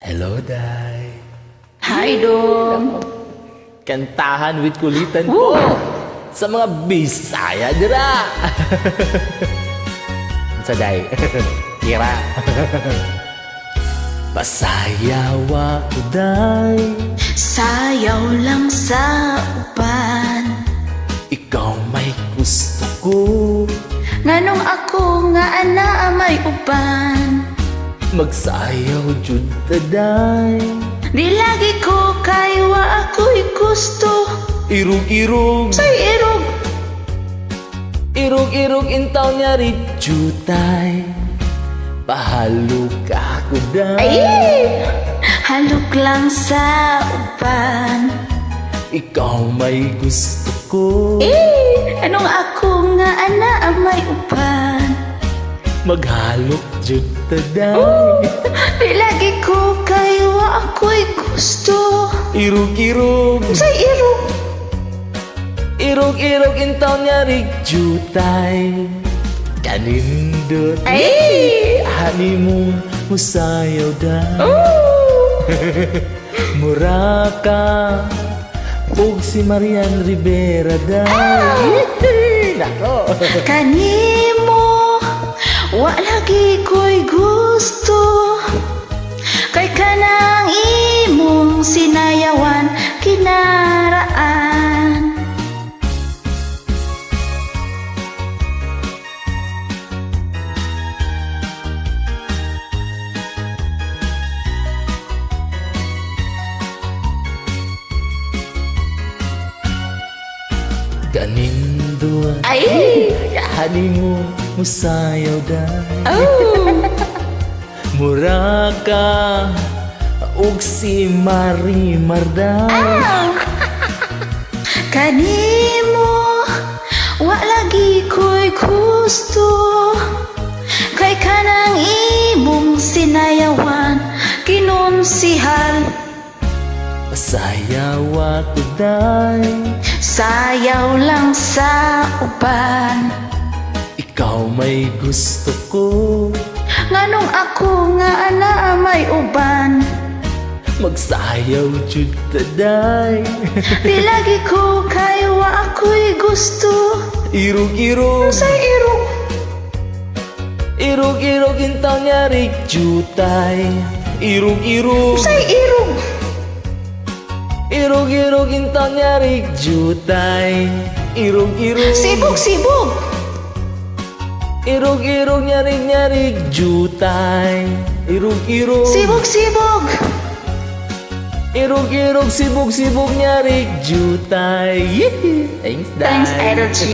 Hello, Day. Hi, Dong. Kantahan with kulitan po sa mga Bisaya dira. Sa Day. Kira. Pasayawa ko, Day. Sayaw lang sa uban. Ikaw may gusto ko. Nganong ako nga ana may uban. Magsayaw jud ta, Day. Di lagi ko kaywa ako'y gusto. Irog-irog. Say irog. Irog-irog intaw niya rin jutay. Pahalog ako, Day. Ay! Halok lang sa uban. Ikaw may gusto ko. Anong ako nga ana may uban. Maghalok jud ta, Day. Di lagi ko kaywa ako'y gusto. Irog-irog. Say irog. Irog-irog intaw niya rin jutay. Kanindot. Ay! Hani mo musayaw, Day. Muraka ug si Marian Rivera, Day. Nako. Kanimo wa lagi ko'y gusto. Kay kanang imong sinayawan kinaraan. Kanindot. Ay! Hani mo musayaw, Day. Oh! Muraka ug si Marimar, Day. Kanimo wa lagi ko'y gusto. Kay kanang imong sinayawan kinunsihal. Pasayaw ako, Day. Sayaw lang sa uban. Ikaw may gusto ko. Nganong ako nga ana may uban. Magsayaw jud ta, Day. Di lagi ko kaywa ako'y gusto. Irog-irog. Say irog. Irog-irog intaw niya rin jutay. Irog-irog. Say irog. Irog-irog intaw niya rin jutay. Irog-irog. Sibog-sibog. Irog-irog niya rin jutay. Irog-irog. Sibog-sibog. Irog-irog, sibog-sibog niya rin jutay. Thanks, Day. Thanks, Energy.